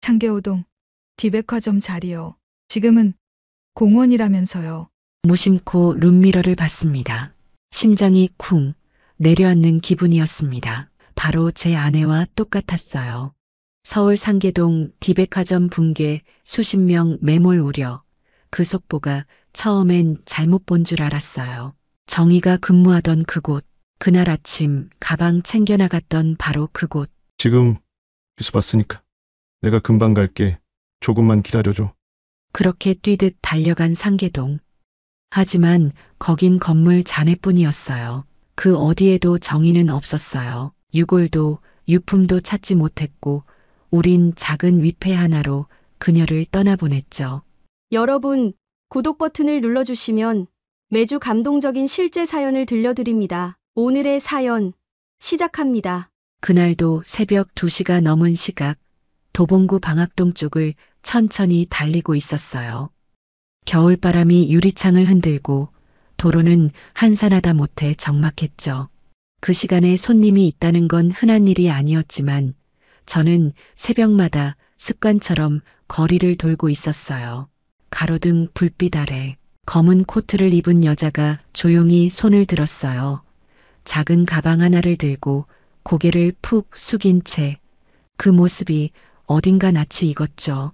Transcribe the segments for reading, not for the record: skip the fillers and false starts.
상계호동 D백화점 자리요. 지금은 공원이라면서요. 무심코 룸미러를 봤습니다. 심장이 쿵 내려앉는 기분이었습니다. 바로 제 아내와 똑같았어요. 서울 상계동 D백화점 붕괴 수십 명 매몰 우려. 그 속보가 처음엔 잘못 본 줄 알았어요. 정희가 근무하던 그곳, 그날 아침 가방 챙겨 나갔던 바로 그곳. 지금 뉴스 봤으니까 내가 금방 갈게. 조금만 기다려줘. 그렇게 뛰듯 달려간 상계동. 하지만 거긴 건물 잔해뿐이었어요. 그 어디에도 정의는 없었어요. 유골도 유품도 찾지 못했고 우린 작은 위패 하나로 그녀를 떠나보냈죠. 여러분, 구독 버튼을 눌러주시면 매주 감동적인 실제 사연을 들려드립니다. 오늘의 사연 시작합니다. 그날도 새벽 2시가 넘은 시각, 도봉구 방학동 쪽을 천천히 달리고 있었어요. 겨울바람이 유리창을 흔들고 도로는 한산하다 못해 적막했죠. 그 시간에 손님이 있다는 건 흔한 일이 아니었지만 저는 새벽마다 습관처럼 거리를 돌고 있었어요. 가로등 불빛 아래 검은 코트를 입은 여자가 조용히 손을 들었어요. 작은 가방 하나를 들고 고개를 푹 숙인 채 그 모습이 어딘가 낯이 익었죠.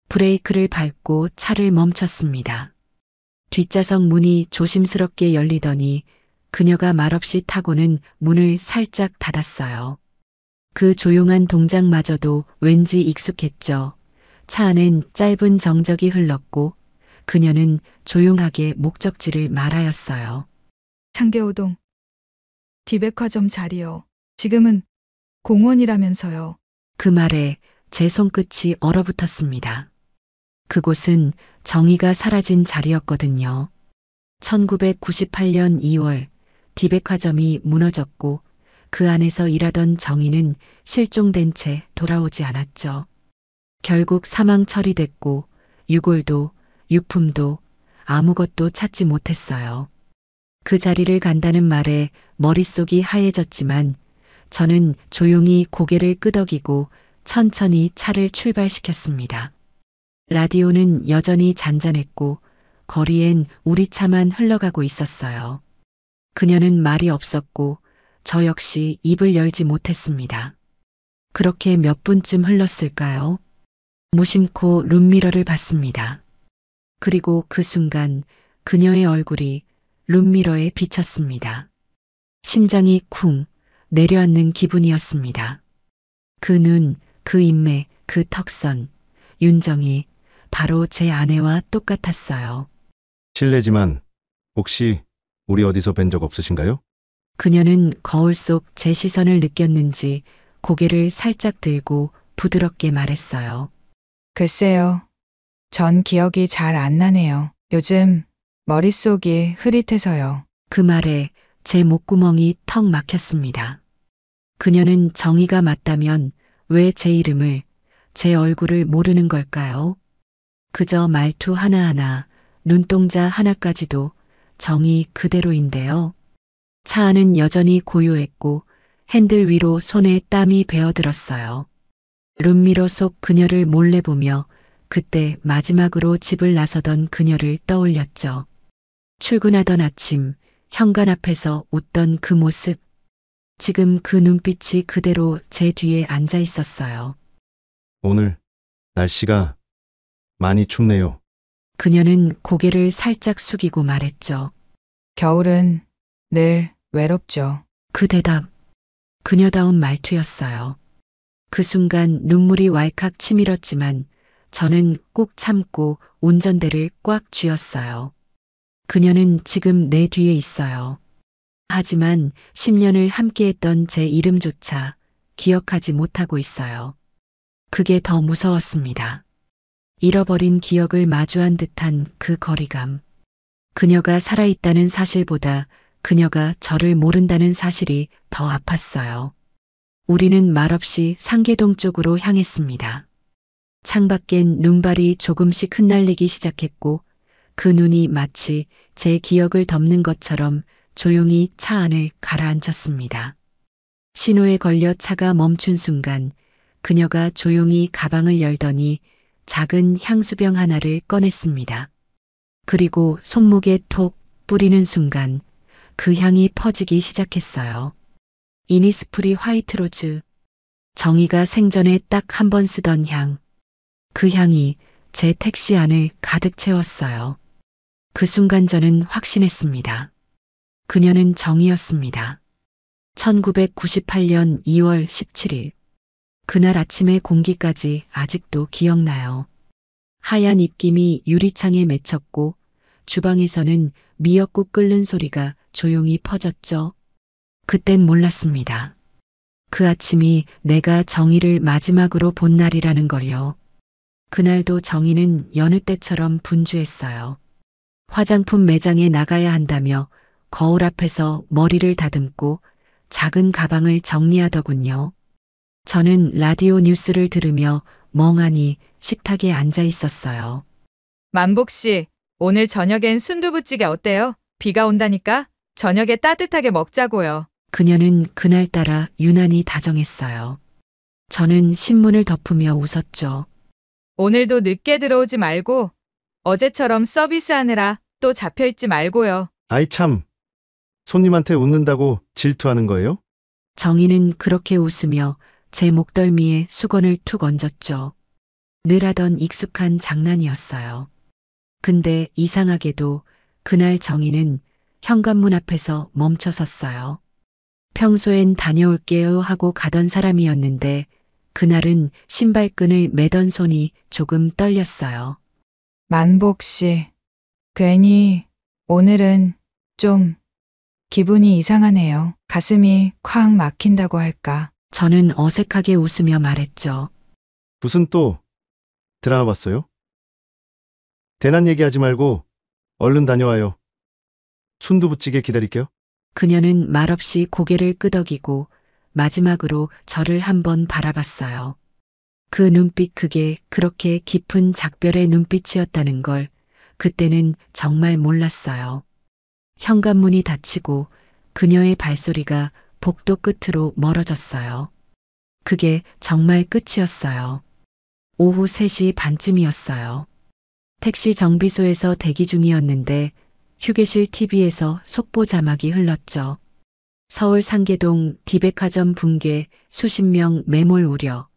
브레이크를 밟고 차를 멈췄습니다. 뒷좌석 문이 조심스럽게 열리더니 그녀가 말없이 타고는 문을 살짝 닫았어요. 그 조용한 동작마저도 왠지 익숙했죠. 차 안엔 짧은 정적이 흘렀고 그녀는 조용하게 목적지를 말하였어요. 상계호동 D백화점 자리요. 지금은 공원이라면서요. 그 말에 제 손끝이 얼어붙었습니다. 그곳은 정의가 사라진 자리였거든요. 1998년 2월 D백화점이 무너졌고 그 안에서 일하던 정의는 실종된 채 돌아오지 않았죠. 결국 사망 처리됐고 유골도 유품도 아무것도 찾지 못했어요. 그 자리를 간다는 말에 머릿속이 하얘졌지만 저는 조용히 고개를 끄덕이고 천천히 차를 출발시켰습니다. 라디오는 여전히 잔잔했고 거리엔 우리 차만 흘러가고 있었어요. 그녀는 말이 없었고 저 역시 입을 열지 못했습니다. 그렇게 몇 분쯤 흘렀을까요? 무심코 룸미러를 봤습니다. 그리고 그 순간 그녀의 얼굴이 룸미러에 비쳤습니다. 심장이 쿵 내려앉는 기분이었습니다. 그 눈, 그 인매, 그 턱선, 윤정이 바로 제 아내와 똑같았어요. 실례지만 혹시 우리 어디서 뵌 적 없으신가요? 그녀는 거울 속 제 시선을 느꼈는지 고개를 살짝 들고 부드럽게 말했어요. 글쎄요. 전 기억이 잘 안 나네요. 요즘 머릿속이 흐릿해서요. 그 말에 제 목구멍이 턱 막혔습니다. 그녀는 정의가 맞다면 왜 제 이름을, 제 얼굴을 모르는 걸까요? 그저 말투 하나하나, 눈동자 하나까지도 정의 그대로인데요. 차 안은 여전히 고요했고 핸들 위로 손에 땀이 배어들었어요. 룸미러 속 그녀를 몰래 보며 그때 마지막으로 집을 나서던 그녀를 떠올렸죠. 출근하던 아침, 현관 앞에서 웃던 그 모습. 지금 그 눈빛이 그대로 제 뒤에 앉아 있었어요. 오늘 날씨가 많이 춥네요. 그녀는 고개를 살짝 숙이고 말했죠. 겨울은 늘 외롭죠. 그 대답, 그녀다운 말투였어요. 그 순간 눈물이 왈칵 치밀었지만 저는 꾹 참고 운전대를 꽉 쥐었어요. 그녀는 지금 내 뒤에 있어요. 하지만 10년을 함께했던 제 이름조차 기억하지 못하고 있어요. 그게 더 무서웠습니다. 잃어버린 기억을 마주한 듯한 그 거리감. 그녀가 살아있다는 사실보다 그녀가 저를 모른다는 사실이 더 아팠어요. 우리는 말없이 상계동 쪽으로 향했습니다. 창밖엔 눈발이 조금씩 흩날리기 시작했고 그 눈이 마치 제 기억을 덮는 것처럼 조용히 차 안을 가라앉혔습니다. 신호에 걸려 차가 멈춘 순간 그녀가 조용히 가방을 열더니 작은 향수병 하나를 꺼냈습니다. 그리고 손목에 톡 뿌리는 순간 그 향이 퍼지기 시작했어요. 이니스프리 화이트 로즈. 정희가 생전에 딱 한 번 쓰던 향. 그 향이 제 택시 안을 가득 채웠어요. 그 순간 저는 확신했습니다. 그녀는 정희였습니다. 1998년 2월 17일. 그날 아침의 공기까지 아직도 기억나요. 하얀 입김이 유리창에 맺혔고 주방에서는 미역국 끓는 소리가 조용히 퍼졌죠. 그땐 몰랐습니다. 그 아침이 내가 정희를 마지막으로 본 날이라는 걸요. 그날도 정희는 여느 때처럼 분주했어요. 화장품 매장에 나가야 한다며 거울 앞에서 머리를 다듬고 작은 가방을 정리하더군요. 저는 라디오 뉴스를 들으며 멍하니 식탁에 앉아 있었어요. 만복 씨, 오늘 저녁엔 순두부찌개 어때요? 비가 온다니까 저녁에 따뜻하게 먹자고요. 그녀는 그날따라 유난히 다정했어요. 저는 신문을 덮으며 웃었죠. 오늘도 늦게 들어오지 말고 어제처럼 서비스하느라 또 잡혀있지 말고요. 아이 참, 손님한테 웃는다고 질투하는 거예요? 정희는 그렇게 웃으며 제 목덜미에 수건을 툭 얹었죠. 늘 하던 익숙한 장난이었어요. 근데 이상하게도 그날 정희는 현관문 앞에서 멈춰 섰어요. 평소엔 다녀올게요 하고 가던 사람이었는데 그날은 신발끈을 매던 손이 조금 떨렸어요. 만복 씨, 괜히 오늘은 좀 기분이 이상하네요. 가슴이 콱 막힌다고 할까. 저는 어색하게 웃으며 말했죠. 무슨 또 드라마 봤어요? 대난 얘기하지 말고 얼른 다녀와요. 순두부찌개 기다릴게요. 그녀는 말없이 고개를 끄덕이고 마지막으로 저를 한번 바라봤어요. 그 눈빛, 그게 그렇게 깊은 작별의 눈빛이었다는 걸 그때는 정말 몰랐어요. 현관문이 닫히고 그녀의 발소리가 복도 끝으로 멀어졌어요. 그게 정말 끝이었어요. 오후 3시 반쯤이었어요. 택시 정비소에서 대기 중이었는데 휴게실 TV에서 속보 자막이 흘렀죠. 서울 상계동 D백화점 붕괴, 수십 명 매몰 우려.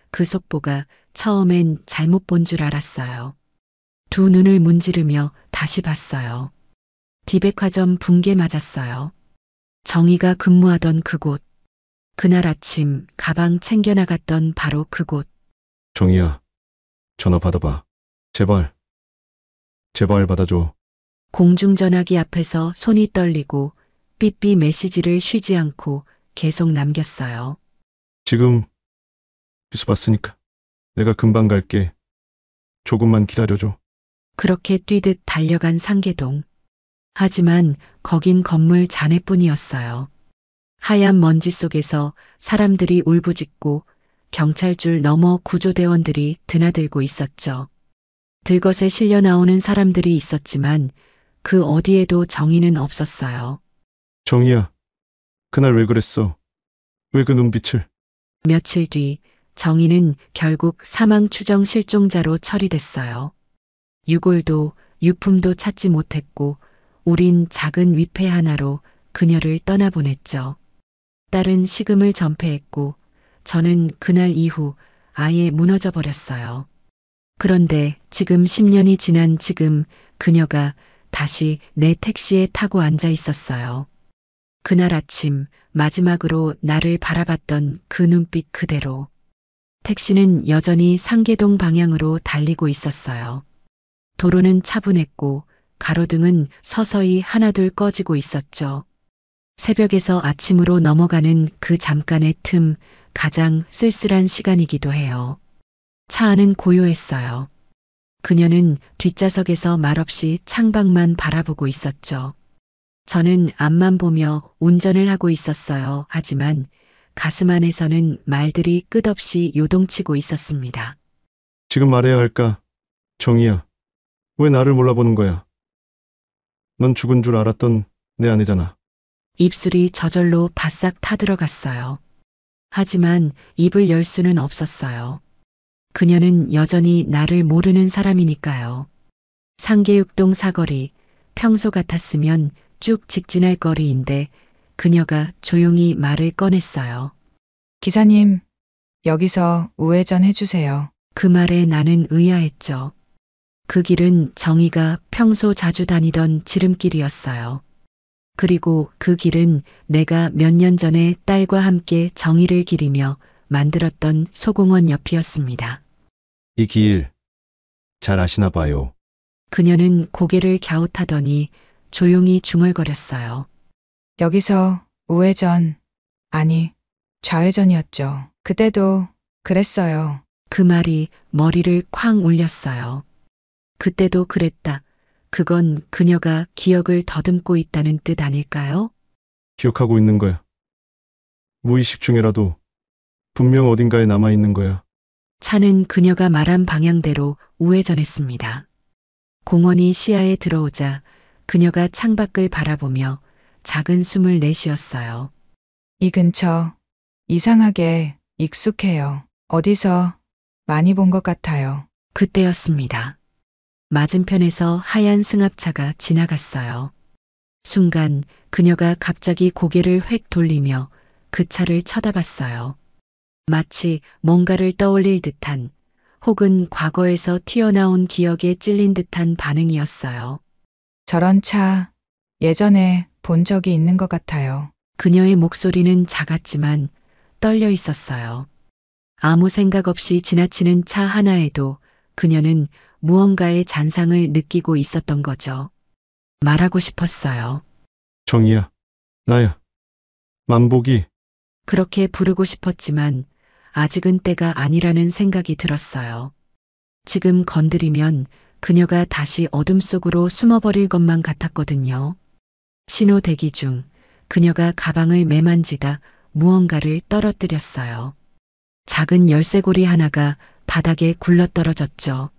그 속보가 처음엔 잘못 본 줄 알았어요. 두 눈을 문지르며 다시 봤어요. D백화점 붕괴 맞았어요. 정희가 근무하던 그곳. 그날 아침 가방 챙겨 나갔던 바로 그곳. 정희야, 전화 받아봐. 제발. 제발 받아줘. 공중전화기 앞에서 손이 떨리고 삐삐 메시지를 쉬지 않고 계속 남겼어요. 지금 뉴스 봤으니까 내가 금방 갈게. 조금만 기다려줘. 그렇게 뛰듯 달려간 상계동. 하지만 거긴 건물 잔해뿐이었어요. 하얀 먼지 속에서 사람들이 울부짖고 경찰줄 너머 구조대원들이 드나들고 있었죠. 들것에 실려 나오는 사람들이 있었지만 그 어디에도 정의는 없었어요. 정희야, 그날 왜 그랬어? 왜 그 눈빛을? 며칠 뒤 정의는 결국 사망 추정 실종자로 처리됐어요. 유골도 유품도 찾지 못했고 우린 작은 위패 하나로 그녀를 떠나보냈죠. 딸은 식음을 전폐했고 저는 그날 이후 아예 무너져 버렸어요. 그런데 지금 10년이 지난 지금 그녀가 다시 내 택시에 타고 앉아 있었어요. 그날 아침 마지막으로 나를 바라봤던 그 눈빛 그대로. 택시는 여전히 상계동 방향으로 달리고 있었어요. 도로는 차분했고 가로등은 서서히 하나둘 꺼지고 있었죠. 새벽에서 아침으로 넘어가는 그 잠깐의 틈, 가장 쓸쓸한 시간이기도 해요. 차 안은 고요했어요. 그녀는 뒷좌석에서 말없이 창밖만 바라보고 있었죠. 저는 앞만 보며 운전을 하고 있었어요. 하지만 가슴 안에서는 말들이 끝없이 요동치고 있었습니다. 지금 말해야 할까? 정희야, 왜 나를 몰라보는 거야? 넌 죽은 줄 알았던 내 아내잖아. 입술이 저절로 바싹 타들어갔어요. 하지만 입을 열 수는 없었어요. 그녀는 여전히 나를 모르는 사람이니까요. 상계육동 사거리, 평소 같았으면 쭉 직진할 거리인데 그녀가 조용히 말을 꺼냈어요. 기사님, 여기서 우회전 해주세요. 그 말에 나는 의아했죠. 그 길은 정희가 평소 자주 다니던 지름길이었어요. 그리고 그 길은 내가 몇 년 전에 딸과 함께 정희를 기리며 만들었던 소공원 옆이었습니다. 이 길 잘 아시나 봐요. 그녀는 고개를 갸웃하더니 조용히 중얼거렸어요. 여기서 우회전, 아니, 좌회전이었죠. 그때도 그랬어요. 그 말이 머리를 쾅 울렸어요. 그때도 그랬다. 그건 그녀가 기억을 더듬고 있다는 뜻 아닐까요? 기억하고 있는 거야. 무의식 중에라도 분명 어딘가에 남아있는 거야. 차는 그녀가 말한 방향대로 우회전했습니다. 공원이 시야에 들어오자 그녀가 창밖을 바라보며 작은 숨을 내쉬었어요. 이 근처 이상하게 익숙해요. 어디서 많이 본 것 같아요. 그때였습니다. 맞은편에서 하얀 승합차가 지나갔어요. 순간 그녀가 갑자기 고개를 획 돌리며 그 차를 쳐다봤어요. 마치 뭔가를 떠올릴 듯한 혹은 과거에서 튀어나온 기억에 찔린 듯한 반응이었어요. 저런 차 예전에 본 적이 있는 것 같아요. 그녀의 목소리는 작았지만 떨려 있었어요. 아무 생각 없이 지나치는 차 하나에도 그녀는 무언가의 잔상을 느끼고 있었던 거죠. 말하고 싶었어요. 정희야, 나야. 만복이. 그렇게 부르고 싶었지만 아직은 때가 아니라는 생각이 들었어요. 지금 건드리면 그녀가 다시 어둠 속으로 숨어버릴 것만 같았거든요. 신호 대기 중 그녀가 가방을 매만지다 무언가를 떨어뜨렸어요. 작은 열쇠고리 하나가 바닥에 굴러떨어졌죠.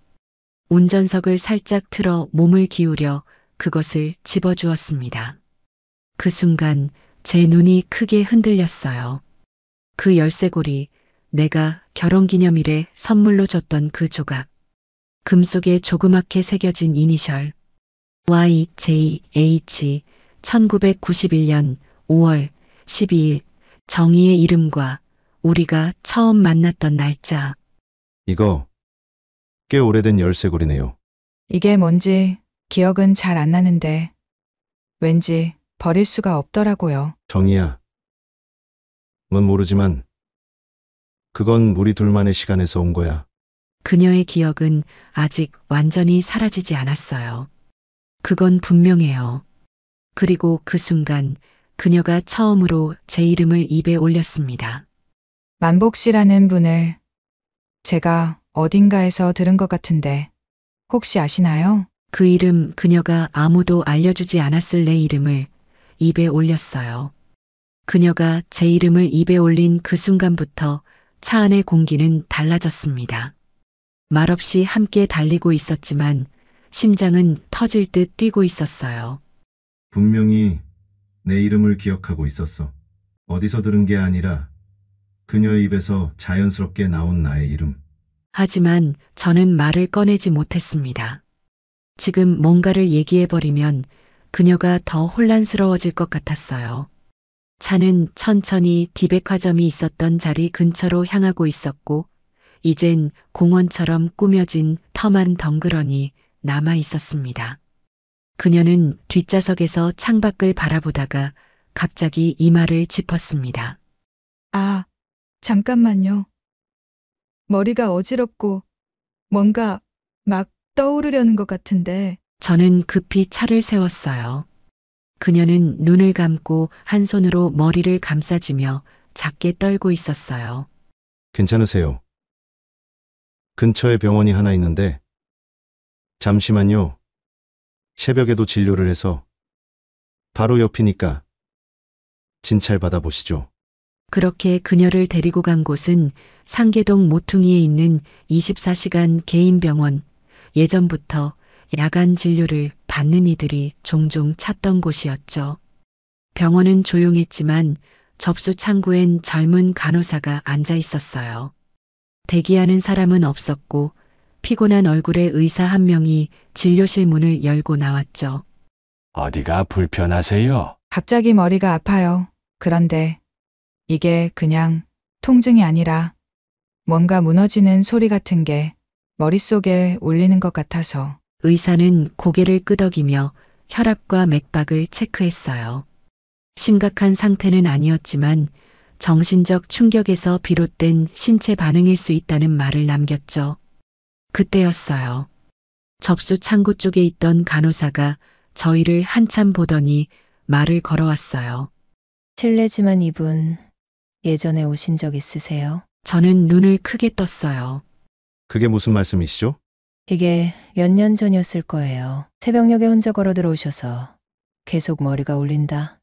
운전석을 살짝 틀어 몸을 기울여 그것을 집어주었습니다. 그 순간 제 눈이 크게 흔들렸어요. 그 열쇠고리, 내가 결혼기념일에 선물로 줬던 그 조각. 금속에 조그맣게 새겨진 이니셜 YJH 1991년 5월 12일 정희의 이름과 우리가 처음 만났던 날짜. 이거 꽤 오래된 열쇠고리네요. 이게 뭔지 기억은 잘 안 나는데 왠지 버릴 수가 없더라고요. 정희야. 넌 모르지만 그건 우리 둘만의 시간에서 온 거야. 그녀의 기억은 아직 완전히 사라지지 않았어요. 그건 분명해요. 그리고 그 순간 그녀가 처음으로 제 이름을 입에 올렸습니다. 만복 씨라는 분을 제가 어딘가에서 들은 것 같은데 혹시 아시나요? 그 이름 그녀가 아무도 알려주지 않았을 내 이름을 입에 올렸어요. 그녀가 제 이름을 입에 올린 그 순간부터 차 안의 공기는 달라졌습니다. 말없이 함께 달리고 있었지만 심장은 터질 듯 뛰고 있었어요. 분명히 내 이름을 기억하고 있었어. 어디서 들은 게 아니라 그녀의 입에서 자연스럽게 나온 나의 이름. 하지만 저는 말을 꺼내지 못했습니다. 지금 뭔가를 얘기해버리면 그녀가 더 혼란스러워질 것 같았어요. 차는 천천히 디백화점이 있었던 자리 근처로 향하고 있었고 이젠 공원처럼 꾸며진 텀한 덩그러니 남아 있었습니다. 그녀는 뒷좌석에서 창밖을 바라보다가 갑자기 이마를 짚었습니다. 아, 잠깐만요. 머리가 어지럽고 뭔가 막 떠오르려는 것 같은데 저는 급히 차를 세웠어요. 그녀는 눈을 감고 한 손으로 머리를 감싸주며 작게 떨고 있었어요. 괜찮으세요? 근처에 병원이 하나 있는데 잠시만요. 새벽에도 진료를 해서 바로 옆이니까 진찰 받아보시죠. 그렇게 그녀를 데리고 간 곳은 상계동 모퉁이에 있는 24시간 개인 병원, 예전부터 야간 진료를 받는 이들이 종종 찾던 곳이었죠. 병원은 조용했지만 접수 창구엔 젊은 간호사가 앉아 있었어요. 대기하는 사람은 없었고 피곤한 얼굴의 의사 한 명이 진료실 문을 열고 나왔죠. 어디가 불편하세요? 갑자기 머리가 아파요. 그런데 이게 그냥 통증이 아니라 뭔가 무너지는 소리 같은 게 머릿속에 울리는 것 같아서. 의사는 고개를 끄덕이며 혈압과 맥박을 체크했어요. 심각한 상태는 아니었지만 정신적 충격에서 비롯된 신체 반응일 수 있다는 말을 남겼죠. 그때였어요. 접수 창구 쪽에 있던 간호사가 저희를 한참 보더니 말을 걸어왔어요. 실례지만 이분 예전에 오신 적 있으세요? 저는 눈을 크게 떴어요. 그게 무슨 말씀이시죠? 이게 몇 년 전이었을 거예요. 새벽녘에 혼자 걸어 들어오셔서 계속 머리가 울린다.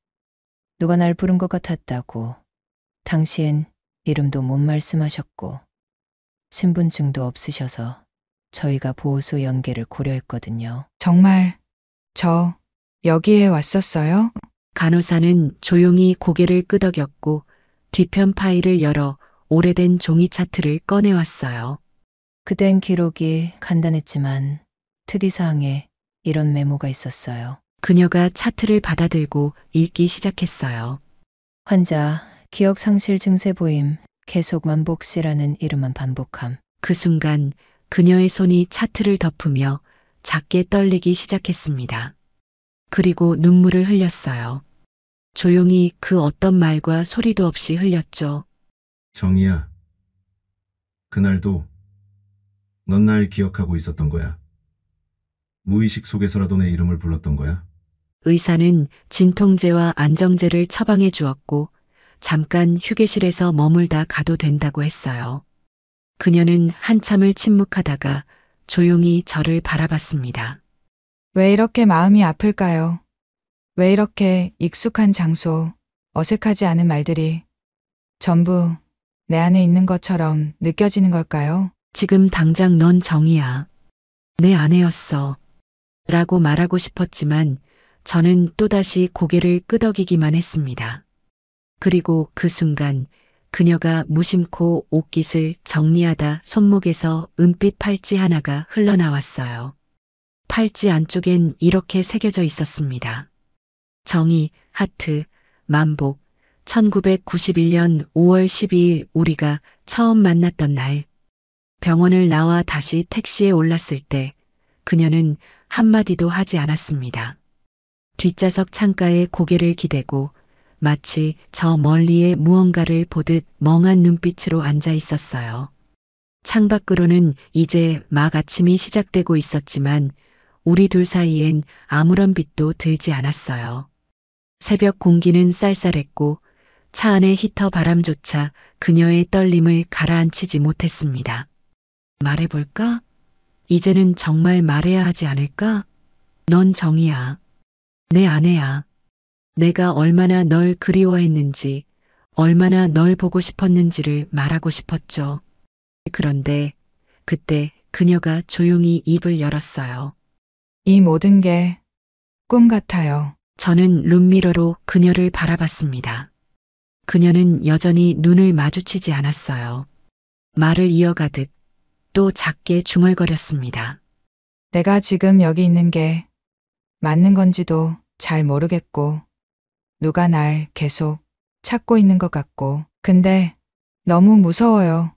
누가 날 부른 것 같았다고. 당시엔 이름도 못 말씀하셨고 신분증도 없으셔서 저희가 보호소 연계를 고려했거든요. 정말 저 여기에 왔었어요? 간호사는 조용히 고개를 끄덕였고 뒤편 파일을 열어 오래된 종이 차트를 꺼내왔어요. 그땐 기록이 간단했지만 특이사항에 이런 메모가 있었어요. 그녀가 차트를 받아들고 읽기 시작했어요. 환자, 기억 상실 증세 보임, 계속 만복시라는 이름만 반복함. 그 순간 그녀의 손이 차트를 덮으며 작게 떨리기 시작했습니다. 그리고 눈물을 흘렸어요. 조용히 그 어떤 말과 소리도 없이 흘렸죠. 정희야. 그날도 넌 날 기억하고 있었던 거야. 무의식 속에서라도 내 이름을 불렀던 거야. 의사는 진통제와 안정제를 처방해 주었고 잠깐 휴게실에서 머물다 가도 된다고 했어요. 그녀는 한참을 침묵하다가 조용히 저를 바라봤습니다. 왜 이렇게 마음이 아플까요? 왜 이렇게 익숙한 장소, 어색하지 않은 말들이 전부 내 안에 있는 것처럼 느껴지는 걸까요? 지금 당장 넌 정이야. 내 아내였어. 라고 말하고 싶었지만 저는 또다시 고개를 끄덕이기만 했습니다. 그리고 그 순간 그녀가 무심코 옷깃을 정리하다 손목에서 은빛 팔찌 하나가 흘러나왔어요. 팔찌 안쪽엔 이렇게 새겨져 있었습니다. 정의, 하트, 만복, 1991년 5월 12일 우리가 처음 만났던 날. 병원을 나와 다시 택시에 올랐을 때 그녀는 한마디도 하지 않았습니다. 뒷좌석 창가에 고개를 기대고 마치 저 멀리에 무언가를 보듯 멍한 눈빛으로 앉아 있었어요. 창밖으로는 이제 막 아침이 시작되고 있었지만 우리 둘 사이엔 아무런 빛도 들지 않았어요. 새벽 공기는 쌀쌀했고 차 안의 히터 바람조차 그녀의 떨림을 가라앉히지 못했습니다. 말해볼까? 이제는 정말 말해야 하지 않을까? 넌 정이야. 내 아내야. 내가 얼마나 널 그리워했는지, 얼마나 널 보고 싶었는지를 말하고 싶었죠. 그런데 그때 그녀가 조용히 입을 열었어요. 이 모든 게 꿈 같아요. 저는 룸미러로 그녀를 바라봤습니다. 그녀는 여전히 눈을 마주치지 않았어요. 말을 이어가듯 또 작게 중얼거렸습니다. 내가 지금 여기 있는 게 맞는 건지도 잘 모르겠고, 누가 날 계속 찾고 있는 것 같고, 근데 너무 무서워요.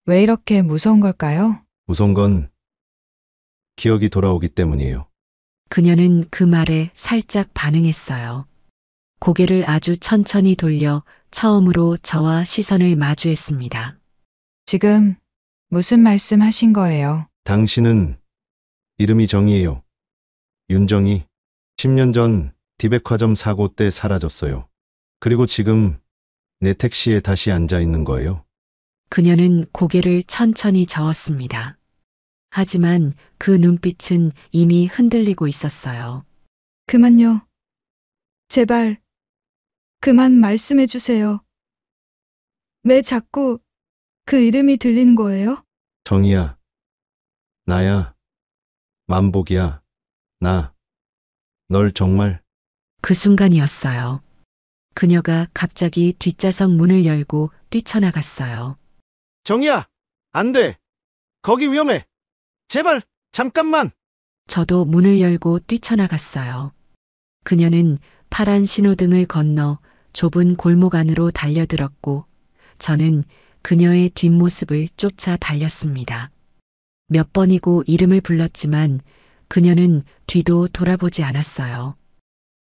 왜 이렇게 무서운 걸까요? 무서운 건 기억이 돌아오기 때문이에요. 그녀는 그 말에 살짝 반응했어요. 고개를 아주 천천히 돌려 처음으로 저와 시선을 마주했습니다. 지금 무슨 말씀 하신 거예요? 당신은 이름이 정이에요. 윤정이. 10년 전 디백화점 사고 때 사라졌어요. 그리고 지금 내 택시에 다시 앉아 있는 거예요. 그녀는 고개를 천천히 저었습니다. 하지만 그 눈빛은 이미 흔들리고 있었어요. 그만요. 제발, 그만 말씀해 주세요. 왜 자꾸 그 이름이 들리는 거예요? 정이야. 나야. 만복이야. 나. 널 정말. 그 순간이었어요. 그녀가 갑자기 뒷좌석 문을 열고 뛰쳐나갔어요. 정희야, 안 돼. 거기 위험해. 제발, 잠깐만. 저도 문을 열고 뛰쳐나갔어요. 그녀는 파란 신호등을 건너 좁은 골목 안으로 달려들었고 저는 그녀의 뒷모습을 쫓아 달렸습니다. 몇 번이고 이름을 불렀지만 그녀는 뒤도 돌아보지 않았어요.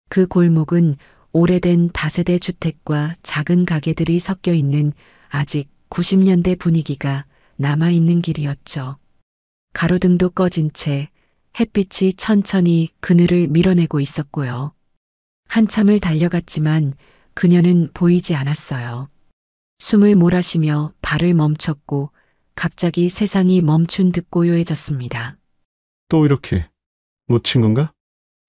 그 골목은 오래된 다세대 주택과 작은 가게들이 섞여 있는 아직 90년대 분위기가 남아있는 길이었죠. 가로등도 꺼진 채 햇빛이 천천히 그늘을 밀어내고 있었고요. 한참을 달려갔지만 그녀는 보이지 않았어요. 숨을 몰아쉬며 발을 멈췄고 갑자기 세상이 멈춘 듯 고요해졌습니다. 또 이렇게 놓친 건가?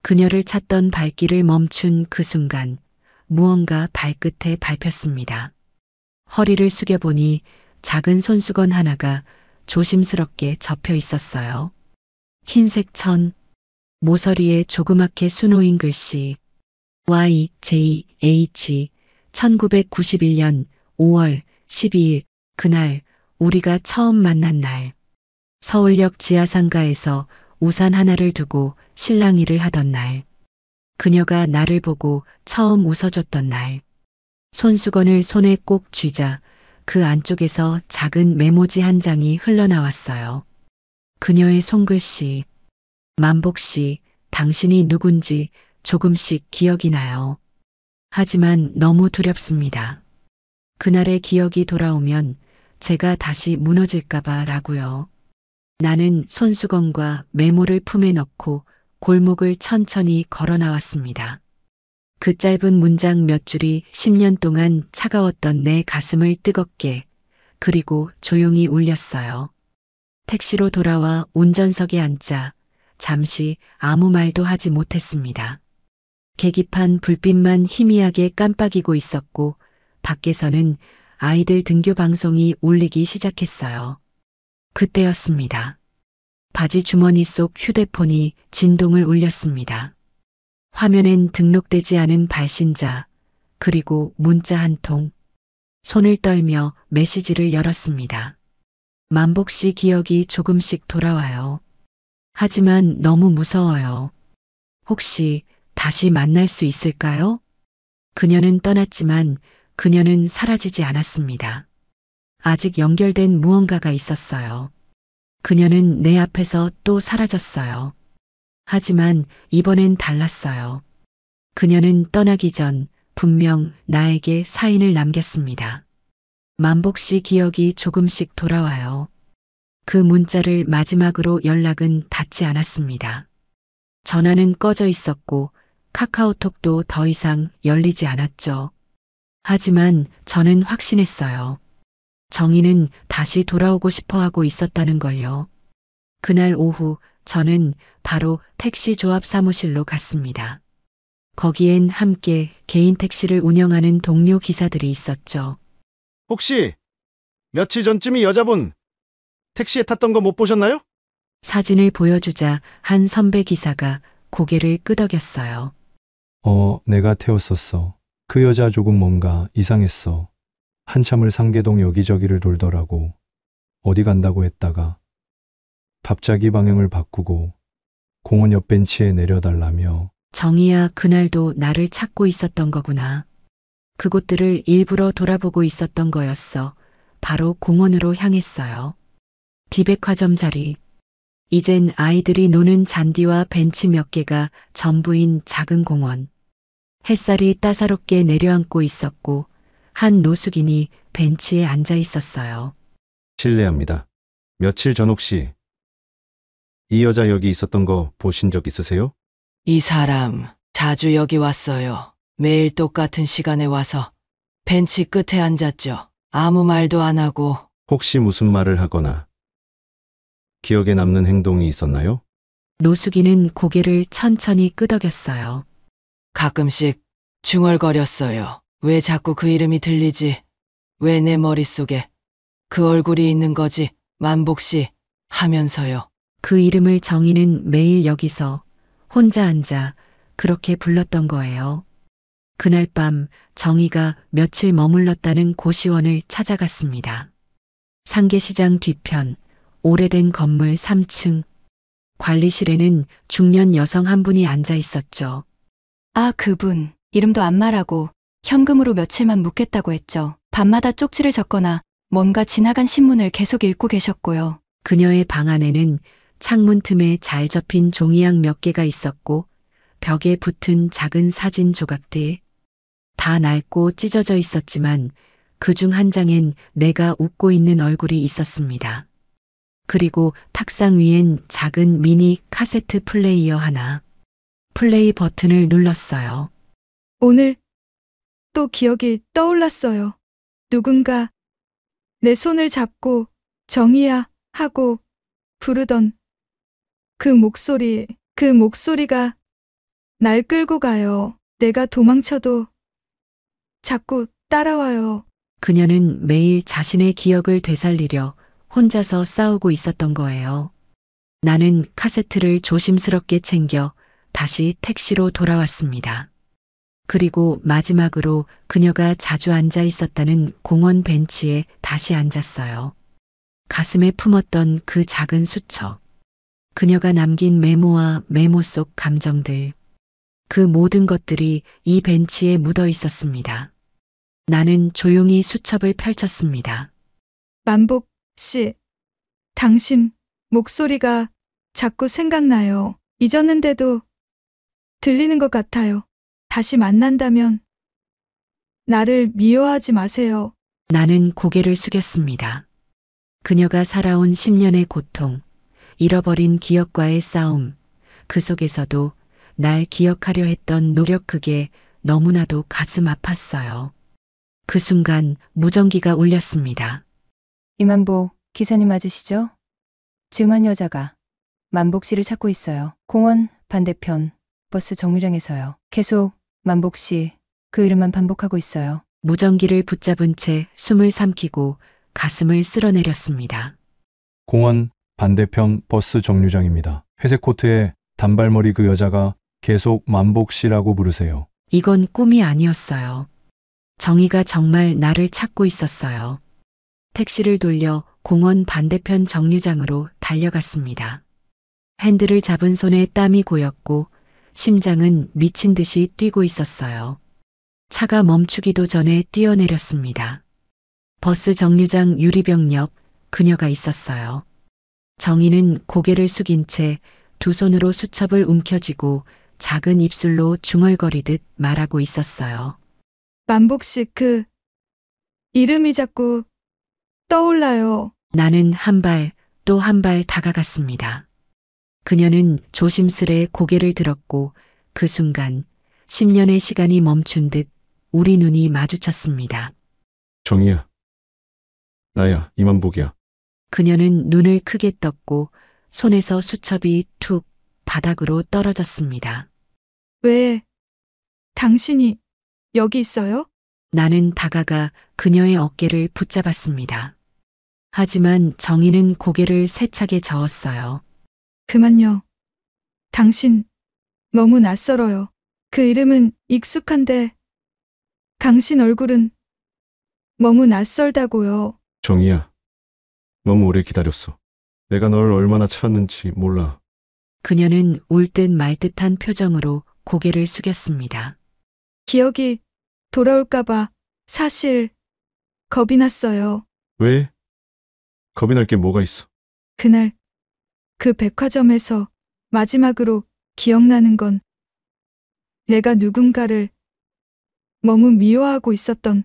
그녀를 찾던 발길을 멈춘 그 순간 무언가 발끝에 밟혔습니다. 허리를 숙여보니 작은 손수건 하나가 조심스럽게 접혀 있었어요. 흰색 천, 모서리에 조그맣게 수놓인 글씨 YJH 1991년 5월 12일 그날 우리가 처음 만난 날 서울역 지하상가에서 우산 하나를 두고 실랑이를 하던 날 그녀가 나를 보고 처음 웃어줬던 날 손수건을 손에 꼭 쥐자 그 안쪽에서 작은 메모지 한 장이 흘러나왔어요. 그녀의 손글씨 만복씨 당신이 누군지 조금씩 기억이 나요. 하지만 너무 두렵습니다. 그날의 기억이 돌아오면 제가 다시 무너질까봐 라고요. 나는 손수건과 메모를 품에 넣고 골목을 천천히 걸어 나왔습니다. 그 짧은 문장 몇 줄이 10년 동안 차가웠던 내 가슴을 뜨겁게 그리고 조용히 울렸어요. 택시로 돌아와 운전석에 앉자 잠시 아무 말도 하지 못했습니다. 계기판 불빛만 희미하게 깜빡이고 있었고 밖에서는 아이들 등교 방송이 울리기 시작했어요. 그때였습니다. 바지 주머니 속 휴대폰이 진동을 울렸습니다. 화면엔 등록되지 않은 발신자, 그리고 문자 한 통. 손을 떨며 메시지를 열었습니다. 만복 씨 기억이 조금씩 돌아와요. 하지만 너무 무서워요. 혹시 다시 만날 수 있을까요? 그녀는 떠났지만 그녀는 사라지지 않았습니다. 아직 연결된 무언가가 있었어요. 그녀는 내 앞에서 또 사라졌어요. 하지만 이번엔 달랐어요. 그녀는 떠나기 전 분명 나에게 사인을 남겼습니다. 만복 씨 기억이 조금씩 돌아와요. 그 문자를 마지막으로 연락은 닿지 않았습니다. 전화는 꺼져 있었고 카카오톡도 더 이상 열리지 않았죠. 하지만 저는 확신했어요. 정희는 다시 돌아오고 싶어 하고 있었다는 걸요. 그날 오후 저는 바로 택시 조합 사무실로 갔습니다. 거기엔 함께 개인 택시를 운영하는 동료 기사들이 있었죠. 혹시 며칠 전쯤이 여자분 택시에 탔던 거 못 보셨나요? 사진을 보여주자 한 선배 기사가 고개를 끄덕였어요. 내가 태웠었어. 그 여자 조금 뭔가 이상했어. 한참을 상계동 여기저기를 돌더라고. 어디 간다고 했다가 갑자기 방향을 바꾸고 공원 옆 벤치에 내려달라며. 정희야, 그날도 나를 찾고 있었던 거구나. 그곳들을 일부러 돌아보고 있었던 거였어. 바로 공원으로 향했어요. 디백화점 자리. 이젠 아이들이 노는 잔디와 벤치 몇 개가 전부인 작은 공원. 햇살이 따사롭게 내려앉고 있었고 한 노숙인이 벤치에 앉아 있었어요. 실례합니다. 며칠 전 혹시 이 여자 여기 있었던 거 보신 적 있으세요? 이 사람 자주 여기 왔어요. 매일 똑같은 시간에 와서 벤치 끝에 앉았죠. 아무 말도 안 하고. 혹시 무슨 말을 하거나 기억에 남는 행동이 있었나요? 노숙인은 고개를 천천히 끄덕였어요. 가끔씩 중얼거렸어요. 왜 자꾸 그 이름이 들리지? 왜 내 머릿속에 그 얼굴이 있는 거지? 만복 씨 하면서요. 그 이름을 정희는 매일 여기서 혼자 앉아 그렇게 불렀던 거예요. 그날 밤 정희가 며칠 머물렀다는 고시원을 찾아갔습니다. 상계시장 뒤편, 오래된 건물 3층. 관리실에는 중년 여성 한 분이 앉아 있었죠. 아, 그분. 이름도 안 말하고 현금으로 며칠만 묵겠다고 했죠. 밤마다 쪽지를 적거나 뭔가 지나간 신문을 계속 읽고 계셨고요. 그녀의 방 안에는 창문 틈에 잘 접힌 종이약 몇 개가 있었고 벽에 붙은 작은 사진 조각들. 다 낡고 찢어져 있었지만 그중 한 장엔 내가 웃고 있는 얼굴이 있었습니다. 그리고 탁상 위엔 작은 미니 카세트 플레이어 하나. 플레이 버튼을 눌렀어요. 오늘 또 기억이 떠올랐어요. 누군가 내 손을 잡고 정희야 하고 부르던 그 목소리가 날 끌고 가요. 내가 도망쳐도 자꾸 따라와요. 그녀는 매일 자신의 기억을 되살리려 혼자서 싸우고 있었던 거예요. 나는 카세트를 조심스럽게 챙겨 다시 택시로 돌아왔습니다. 그리고 마지막으로 그녀가 자주 앉아 있었다는 공원 벤치에 다시 앉았어요. 가슴에 품었던 그 작은 수첩. 그녀가 남긴 메모와 메모 속 감정들. 그 모든 것들이 이 벤치에 묻어 있었습니다. 나는 조용히 수첩을 펼쳤습니다. 만복 씨, 당신 목소리가 자꾸 생각나요. 잊었는데도 들리는 것 같아요. 다시 만난다면 나를 미워하지 마세요. 나는 고개를 숙였습니다. 그녀가 살아온 10년의 고통, 잃어버린 기억과의 싸움, 그 속에서도 날 기억하려 했던 노력 그게 너무나도 가슴 아팠어요. 그 순간 무전기가 울렸습니다. 이만복 기사님 맞으시죠? 지금 한 여자가 만복 씨를 찾고 있어요. 공원 반대편 버스 정류장에서요. 계속 만복 씨 그 이름만 반복하고 있어요. 무전기를 붙잡은 채 숨을 삼키고 가슴을 쓸어내렸습니다. 공원 반대편 버스 정류장입니다. 회색 코트에 단발머리 그 여자가 계속 만복 씨라고 부르세요. 이건 꿈이 아니었어요. 정희가 정말 나를 찾고 있었어요. 택시를 돌려 공원 반대편 정류장으로 달려갔습니다. 핸들을 잡은 손에 땀이 고였고 심장은 미친 듯이 뛰고 있었어요. 차가 멈추기도 전에 뛰어내렸습니다. 버스 정류장 유리병 옆 그녀가 있었어요. 정희는 고개를 숙인 채 두 손으로 수첩을 움켜쥐고 작은 입술로 중얼거리듯 말하고 있었어요. 만복 씨 그 이름이 자꾸 떠올라요. 나는 한 발 또 한 발 다가갔습니다. 그녀는 조심스레 고개를 들었고 그 순간 10년의 시간이 멈춘 듯 우리 눈이 마주쳤습니다. 정희야. 나야, 이만복이야. 그녀는 눈을 크게 떴고 손에서 수첩이 툭 바닥으로 떨어졌습니다. 왜 당신이 여기 있어요? 나는 다가가 그녀의 어깨를 붙잡았습니다. 하지만 정희는 고개를 세차게 저었어요. 그만요. 당신 너무 낯설어요. 그 이름은 익숙한데 당신 얼굴은 너무 낯설다고요. 정희야. 너무 오래 기다렸어. 내가 널 얼마나 찾았는지 몰라. 그녀는 울 듯 말 듯한 표정으로 고개를 숙였습니다. 기억이 돌아올까봐 사실 겁이 났어요. 왜? 겁이 날 게 뭐가 있어? 그날 그 백화점에서 마지막으로 기억나는 건 내가 누군가를 너무 미워하고 있었던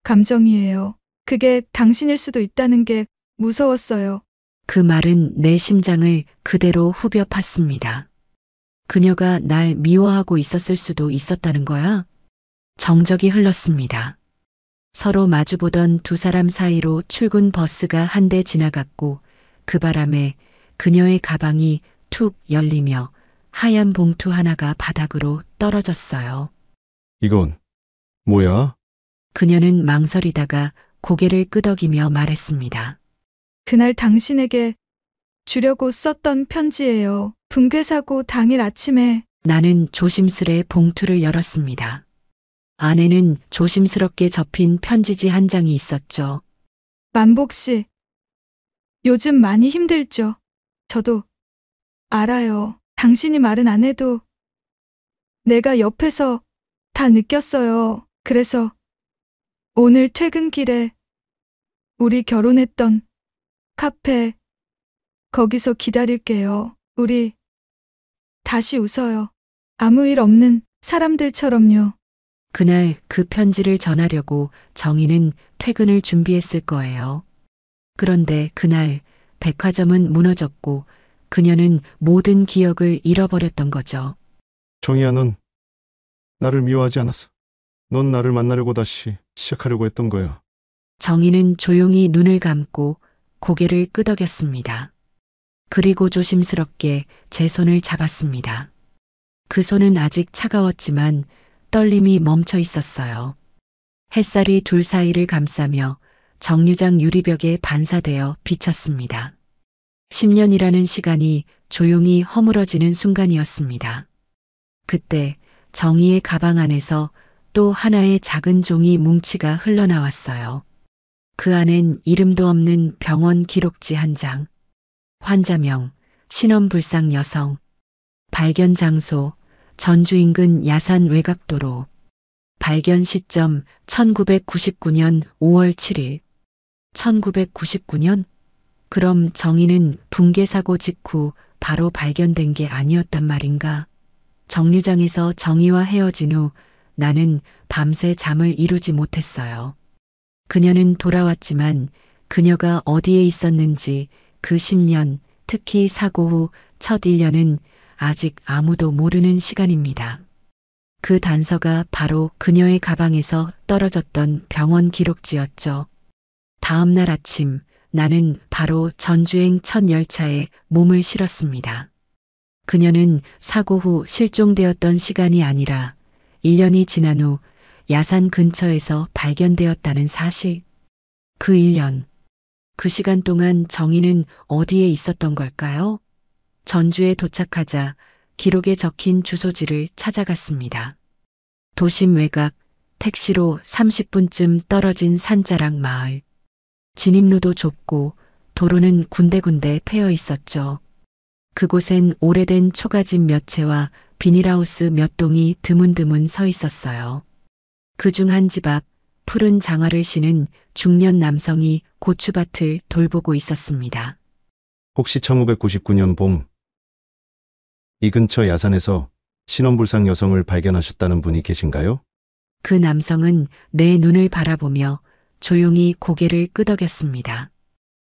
감정이에요. 그게 당신일 수도 있다는 게 무서웠어요. 그 말은 내 심장을 그대로 후벼 팠습니다. 그녀가 날 미워하고 있었을 수도 있었다는 거야? 정적이 흘렀습니다. 서로 마주보던 두 사람 사이로 출근 버스가 한 대 지나갔고 그 바람에 그녀의 가방이 툭 열리며 하얀 봉투 하나가 바닥으로 떨어졌어요. 이건 뭐야? 그녀는 망설이다가 고개를 끄덕이며 말했습니다. 그날 당신에게 주려고 썼던 편지예요. 붕괴 사고 당일 아침에 나는 조심스레 봉투를 열었습니다. 안에는 조심스럽게 접힌 편지지 한 장이 있었죠. 만복 씨, 요즘 많이 힘들죠? 저도 알아요. 당신이 말은 안 해도 내가 옆에서 다 느꼈어요. 그래서 오늘 퇴근길에 우리 결혼했던 카페 거기서 기다릴게요. 우리 다시 웃어요. 아무 일 없는 사람들처럼요. 그날 그 편지를 전하려고 정희는 퇴근을 준비했을 거예요. 그런데 그날 백화점은 무너졌고 그녀는 모든 기억을 잃어버렸던 거죠. 정희야, 넌 나를 미워하지 않았어. 넌 나를 만나려고 다시 시작하려고 했던 거야. 정희는 조용히 눈을 감고 고개를 끄덕였습니다. 그리고 조심스럽게 제 손을 잡았습니다. 그 손은 아직 차가웠지만 떨림이 멈춰 있었어요. 햇살이 둘 사이를 감싸며 정류장 유리벽에 반사되어 비쳤습니다. 10년이라는 시간이 조용히 허물어지는 순간이었습니다. 그때 정희의 가방 안에서 또 하나의 작은 종이 뭉치가 흘러나왔어요. 그 안엔 이름도 없는 병원 기록지 한 장, 환자명, 신원불상 여성, 발견 장소, 전주 인근 야산 외곽도로, 발견 시점 1999년 5월 7일. 1999년? 그럼 정희는 붕괴 사고 직후 바로 발견된 게 아니었단 말인가? 정류장에서 정희와 헤어진 후 나는 밤새 잠을 이루지 못했어요. 그녀는 돌아왔지만 그녀가 어디에 있었는지 그 10년, 특히 사고 후 첫 1년은 아직 아무도 모르는 시간입니다. 그 단서가 바로 그녀의 가방에서 떨어졌던 병원 기록지였죠. 다음 날 아침 나는 바로 전주행 첫 열차에 몸을 실었습니다. 그녀는 사고 후 실종되었던 시간이 아니라 1년이 지난 후 야산 근처에서 발견되었다는 사실. 그 1년, 그 시간 동안 정희는 어디에 있었던 걸까요? 전주에 도착하자 기록에 적힌 주소지를 찾아갔습니다. 도심 외곽, 택시로 30분쯤 떨어진 산자락 마을. 진입로도 좁고 도로는 군데군데 패여 있었죠. 그곳엔 오래된 초가집 몇 채와 비닐하우스 몇 동이 드문드문 서 있었어요. 그중 한 집 앞 푸른 장화를 신은 중년 남성이 고추밭을 돌보고 있었습니다. 혹시 1999년 봄, 이 근처 야산에서 신원불상 여성을 발견하셨다는 분이 계신가요? 그 남성은 내 눈을 바라보며 조용히 고개를 끄덕였습니다.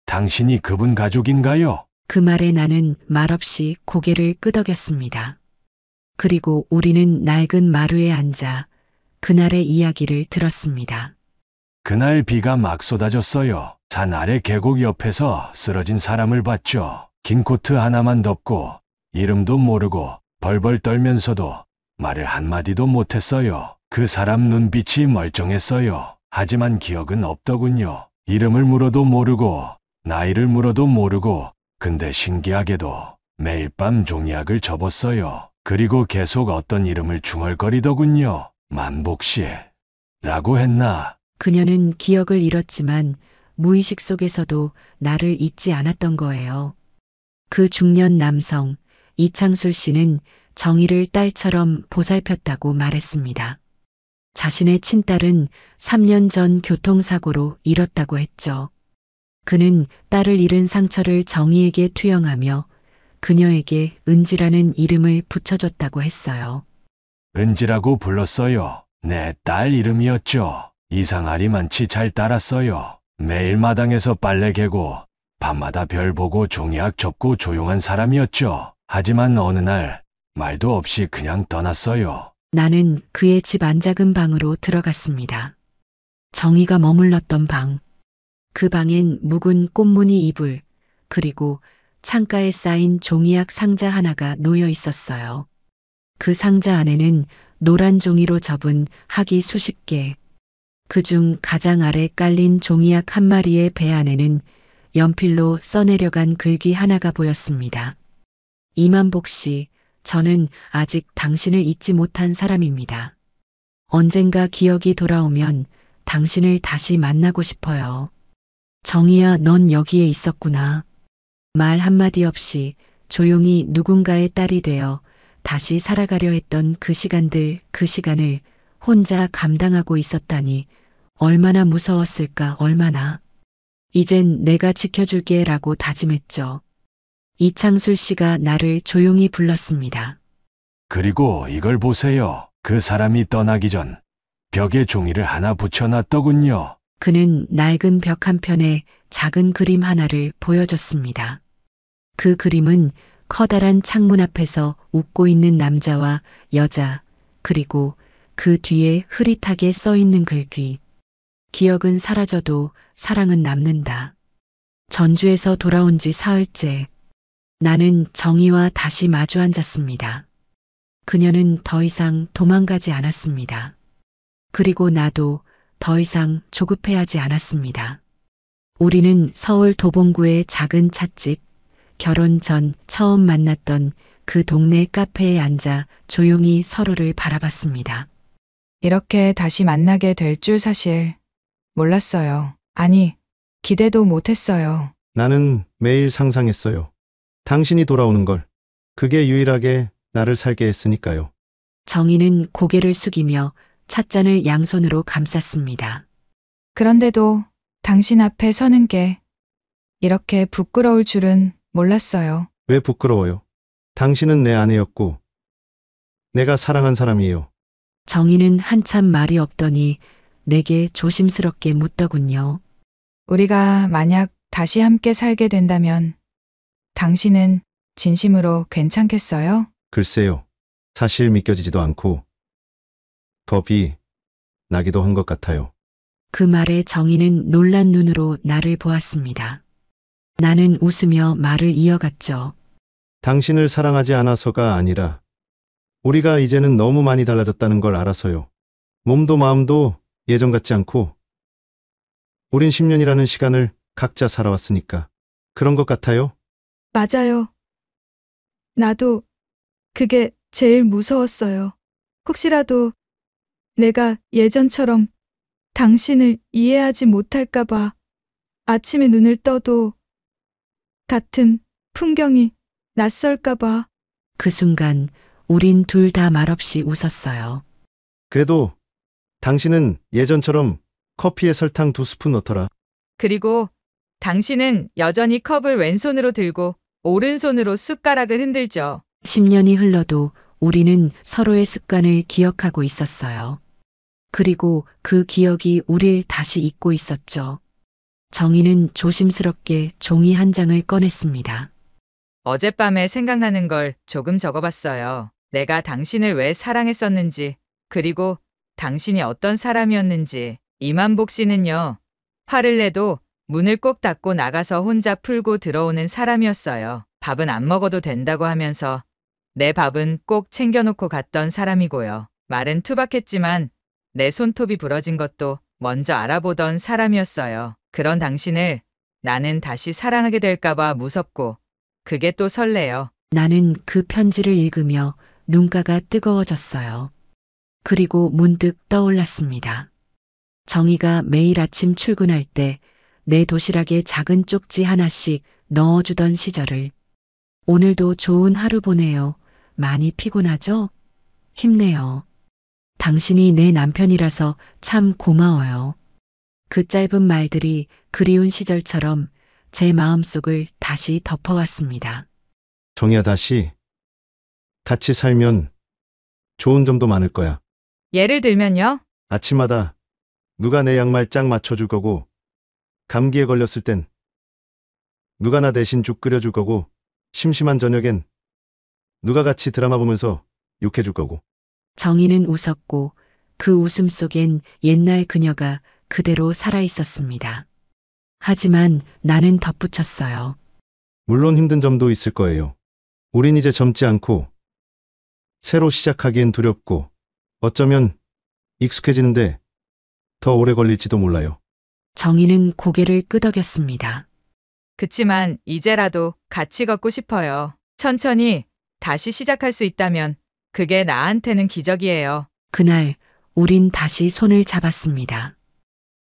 당신이 그분 가족인가요? 그 말에 나는 말없이 고개를 끄덕였습니다. 그리고 우리는 낡은 마루에 앉아 그날의 이야기를 들었습니다. 그날 비가 막 쏟아졌어요. 산 아래 계곡 옆에서 쓰러진 사람을 봤죠. 긴 코트 하나만 덮고 이름도 모르고 벌벌 떨면서도 말을 한마디도 못했어요. 그 사람 눈빛이 멀쩡했어요. 하지만 기억은 없더군요. 이름을 물어도 모르고 나이를 물어도 모르고 근데 신기하게도 매일 밤 종이약을 접었어요. 그리고 계속 어떤 이름을 중얼거리더군요. 만복씨 라고 했나? 그녀는 기억을 잃었지만 무의식 속에서도 나를 잊지 않았던 거예요. 그 중년 남성, 이창술 씨는 정희를 딸처럼 보살폈다고 말했습니다. 자신의 친딸은 3년 전 교통사고로 잃었다고 했죠. 그는 딸을 잃은 상처를 정희에게 투영하며 그녀에게 은지라는 이름을 붙여줬다고 했어요. 은지라고 불렀어요. 내 딸 이름이었죠. 이상하리만치 잘 따랐어요. 매일 마당에서 빨래 개고 밤마다 별 보고 종이학 접고 조용한 사람이었죠. 하지만 어느 날 말도 없이 그냥 떠났어요. 나는 그의 집 안작은 방으로 들어갔습니다. 정희가 머물렀던 방. 그 방엔 묵은 꽃무늬 이불, 그리고 창가에 쌓인 종이약 상자 하나가 놓여 있었어요. 그 상자 안에는 노란 종이로 접은 학이 수십 개. 그중 가장 아래 깔린 종이약 한 마리의 배 안에는 연필로 써내려간 글귀 하나가 보였습니다. 이만복 씨, 저는 아직 당신을 잊지 못한 사람입니다. 언젠가 기억이 돌아오면 당신을 다시 만나고 싶어요. 정희야, 넌 여기에 있었구나. 말 한마디 없이 조용히 누군가의 딸이 되어 다시 살아가려 했던 그 시간들, 그 시간을 혼자 감당하고 있었다니 얼마나 무서웠을까, 얼마나. 이젠 내가 지켜줄게 라고 다짐했죠. 이창술 씨가 나를 조용히 불렀습니다. 그리고 이걸 보세요. 그 사람이 떠나기 전 벽에 종이를 하나 붙여놨더군요. 그는 낡은 벽 한편에 작은 그림 하나를 보여줬습니다. 그 그림은 커다란 창문 앞에서 웃고 있는 남자와 여자, 그리고 그 뒤에 흐릿하게 써 있는 글귀. 기억은 사라져도 사랑은 남는다. 전주에서 돌아온 지 사흘째. 나는 정희와 다시 마주 앉았습니다. 그녀는 더 이상 도망가지 않았습니다. 그리고 나도 더 이상 조급해하지 않았습니다. 우리는 서울 도봉구의 작은 찻집, 결혼 전 처음 만났던 그 동네 카페에 앉아 조용히 서로를 바라봤습니다. 이렇게 다시 만나게 될 줄 사실 몰랐어요. 아니, 기대도 못했어요. 나는 매일 상상했어요. 당신이 돌아오는 걸. 그게 유일하게 나를 살게 했으니까요. 정희는 고개를 숙이며 찻잔을 양손으로 감쌌습니다. 그런데도 당신 앞에 서는 게 이렇게 부끄러울 줄은 몰랐어요. 왜 부끄러워요? 당신은 내 아내였고 내가 사랑한 사람이에요. 정희는 한참 말이 없더니 내게 조심스럽게 묻더군요. 우리가 만약 다시 함께 살게 된다면 당신은 진심으로 괜찮겠어요? 글쎄요. 사실 믿겨지지도 않고 겁이 나기도 한 것 같아요. 그 말에 정희는 놀란 눈으로 나를 보았습니다. 나는 웃으며 말을 이어갔죠. 당신을 사랑하지 않아서가 아니라 우리가 이제는 너무 많이 달라졌다는 걸 알아서요. 몸도 마음도 예전 같지 않고 우린 10년이라는 시간을 각자 살아왔으니까 그런 것 같아요. 맞아요. 나도 그게 제일 무서웠어요. 혹시라도 내가 예전처럼 당신을 이해하지 못할까봐 아침에 눈을 떠도 같은 풍경이 낯설까봐. 그 순간 우린 둘 다 말없이 웃었어요. 그래도 당신은 예전처럼 커피에 설탕 2스푼 넣더라. 그리고 당신은 여전히 컵을 왼손으로 들고 오른손으로 숟가락을 흔들죠. 10년이 흘러도 우리는 서로의 습관을 기억하고 있었어요. 그리고 그 기억이 우릴 다시 잊고 있었죠. 정희는 조심스럽게 종이 한 장을 꺼냈습니다. 어젯밤에 생각나는 걸 조금 적어봤어요. 내가 당신을 왜 사랑했었는지, 그리고 당신이 어떤 사람이었는지. 이만복 씨는요, 화를 내도 문을 꼭 닫고 나가서 혼자 풀고 들어오는 사람이었어요. 밥은 안 먹어도 된다고 하면서 내 밥은 꼭 챙겨놓고 갔던 사람이고요. 말은 투박했지만 내 손톱이 부러진 것도 먼저 알아보던 사람이었어요. 그런 당신을 나는 다시 사랑하게 될까봐 무섭고 그게 또 설레요. 나는 그 편지를 읽으며 눈가가 뜨거워졌어요. 그리고 문득 떠올랐습니다. 정희가 매일 아침 출근할 때 내 도시락에 작은 쪽지 하나씩 넣어주던 시절을. 오늘도 좋은 하루 보내요. 많이 피곤하죠? 힘내요. 당신이 내 남편이라서 참 고마워요. 그 짧은 말들이 그리운 시절처럼 제 마음속을 다시 덮어왔습니다. 정희야, 다시 같이 살면 좋은 점도 많을 거야. 예를 들면요? 아침마다 누가 내 양말 짝 맞춰줄 거고, 감기에 걸렸을 땐 누가 나 대신 죽 끓여줄 거고, 심심한 저녁엔 누가 같이 드라마 보면서 욕해줄 거고. 정희는 웃었고 그 웃음 속엔 옛날 그녀가 그대로 살아있었습니다. 하지만 나는 덧붙였어요. 물론 힘든 점도 있을 거예요. 우린 이제 젊지 않고 새로 시작하기엔 두렵고 어쩌면 익숙해지는데 더 오래 걸릴지도 몰라요. 정희는 고개를 끄덕였습니다. 그치만 이제라도 같이 걷고 싶어요. 천천히 다시 시작할 수 있다면 그게 나한테는 기적이에요. 그날 우린 다시 손을 잡았습니다.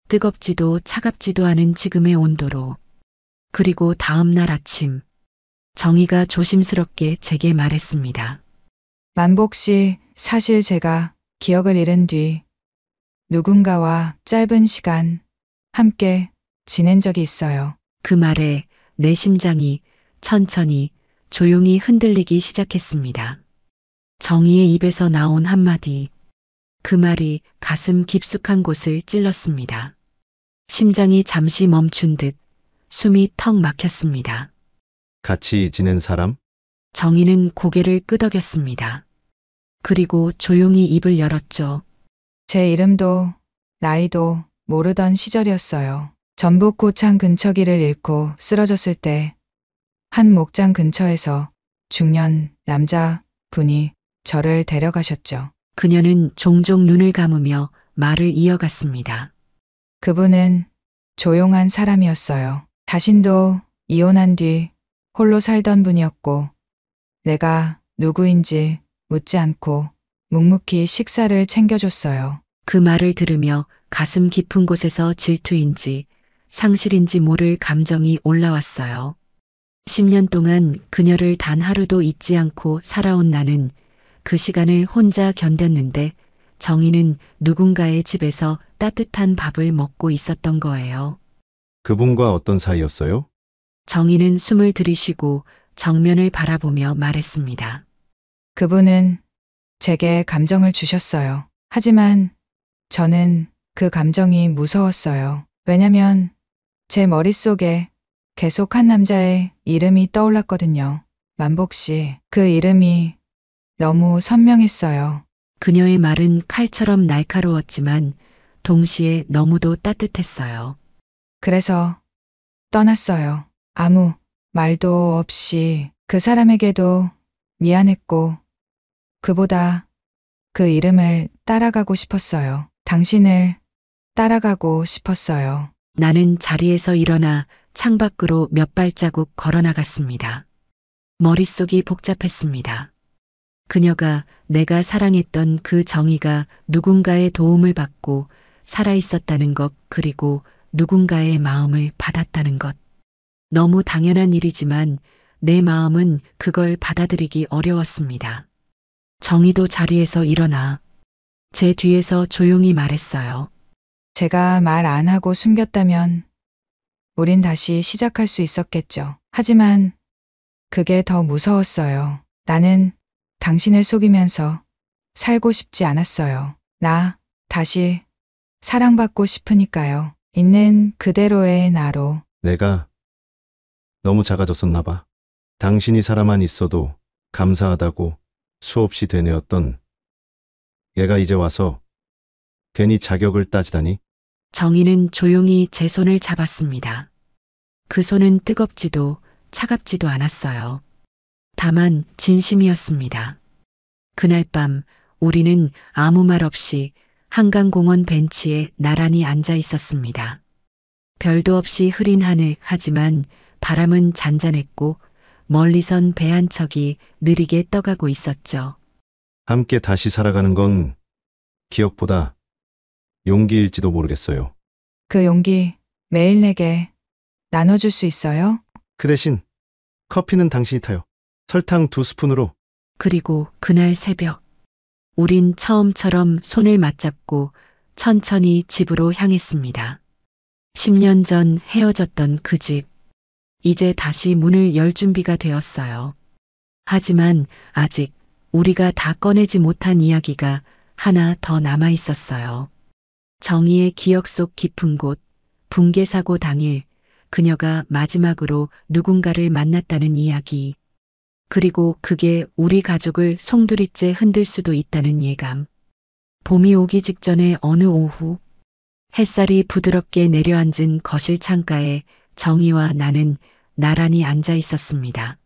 뜨겁지도 차갑지도 않은 지금의 온도로. 그리고 다음 날 아침, 정희가 조심스럽게 제게 말했습니다. 만복 씨, 사실 제가 기억을 잃은 뒤 누군가와 짧은 시간 함께 지낸 적이 있어요. 그 말에 내 심장이 천천히 조용히 흔들리기 시작했습니다. 정희의 입에서 나온 한마디, 그 말이 가슴 깊숙한 곳을 찔렀습니다. 심장이 잠시 멈춘 듯 숨이 턱 막혔습니다. 같이 지낸 사람? 정희는 고개를 끄덕였습니다. 그리고 조용히 입을 열었죠. 제 이름도 나이도 모르던 시절이었어요. 전북 고창 근처길을 잃고 쓰러졌을 때 한 목장 근처에서 중년 남자분이 저를 데려가셨죠. 그녀는 종종 눈을 감으며 말을 이어갔습니다. 그분은 조용한 사람이었어요. 자신도 이혼한 뒤 홀로 살던 분이었고 내가 누구인지 묻지 않고 묵묵히 식사를 챙겨줬어요. 그 말을 들으며 가슴 깊은 곳에서 질투인지 상실인지 모를 감정이 올라왔어요. 10년 동안 그녀를 단 하루도 잊지 않고 살아온 나는 그 시간을 혼자 견뎠는데 정희는 누군가의 집에서 따뜻한 밥을 먹고 있었던 거예요. 그분과 어떤 사이였어요? 정희는 숨을 들이쉬고 정면을 바라보며 말했습니다. 그분은 제게 감정을 주셨어요. 하지만 저는 그 감정이 무서웠어요. 왜냐면 제 머릿속에 계속 한 남자의 이름이 떠올랐거든요. 만복 씨, 그 이름이 너무 선명했어요. 그녀의 말은 칼처럼 날카로웠지만 동시에 너무도 따뜻했어요. 그래서 떠났어요. 아무 말도 없이 그 사람에게도 미안했고 그보다 그 이름을 따라가고 싶었어요. 당신을 따라가고 싶었어요. 나는 자리에서 일어나 창밖으로 몇 발자국 걸어 나갔습니다. 머릿속이 복잡했습니다. 그녀가 내가 사랑했던 그 정희가 누군가의 도움을 받고 살아있었다는 것, 그리고 누군가의 마음을 받았다는 것. 너무 당연한 일이지만 내 마음은 그걸 받아들이기 어려웠습니다. 정희도 자리에서 일어나 제 뒤에서 조용히 말했어요. 제가 말 안 하고 숨겼다면 우린 다시 시작할 수 있었겠죠. 하지만 그게 더 무서웠어요. 나는 당신을 속이면서 살고 싶지 않았어요. 나 다시 사랑받고 싶으니까요. 있는 그대로의 나로. 내가 너무 작아졌었나 봐. 당신이 살아만 있어도 감사하다고 수없이 되뇌었던 얘가 이제 와서 괜히 자격을 따지다니. 정희는 조용히 제 손을 잡았습니다. 그 손은 뜨겁지도 차갑지도 않았어요. 다만 진심이었습니다. 그날 밤 우리는 아무 말 없이 한강공원 벤치에 나란히 앉아 있었습니다. 별도 없이 흐린 하늘, 하지만 바람은 잔잔했고 멀리선 배 한 척이 느리게 떠가고 있었죠. 함께 다시 살아가는 건 기억보다 용기일지도 모르겠어요. 그 용기 매일 내게 나눠줄 수 있어요? 그 대신 커피는 당신이 타요. 설탕 2스푼으로. 그리고 그날 새벽, 우린 처음처럼 손을 맞잡고 천천히 집으로 향했습니다. 10년 전 헤어졌던 그 집, 이제 다시 문을 열 준비가 되었어요. 하지만 아직 우리가 다 꺼내지 못한 이야기가 하나 더 남아 있었어요. 정희의 기억 속 깊은 곳, 붕괴 사고 당일 그녀가 마지막으로 누군가를 만났다는 이야기. 그리고 그게 우리 가족을 송두리째 흔들 수도 있다는 예감. 봄이 오기 직전의 어느 오후, 햇살이 부드럽게 내려앉은 거실 창가에 정희와 나는 나란히 앉아 있었습니다.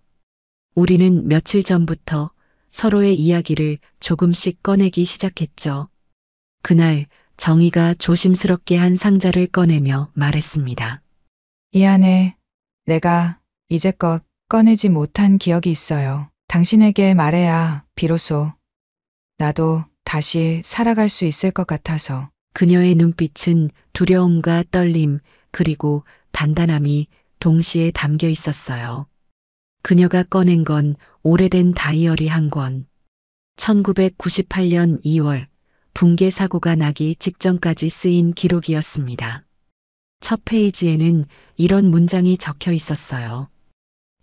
우리는 며칠 전부터 서로의 이야기를 조금씩 꺼내기 시작했죠. 그날 정희가 조심스럽게 한 상자를 꺼내며 말했습니다. 이 안에 내가 이제껏 꺼내지 못한 기억이 있어요. 당신에게 말해야 비로소 나도 다시 살아갈 수 있을 것 같아서. 그녀의 눈빛은 두려움과 떨림, 그리고 단단함이 동시에 담겨 있었어요. 그녀가 꺼낸 건 오래된 다이어리 한 권. 1998년 2월 붕괴 사고가 나기 직전까지 쓰인 기록이었습니다. 첫 페이지에는 이런 문장이 적혀 있었어요.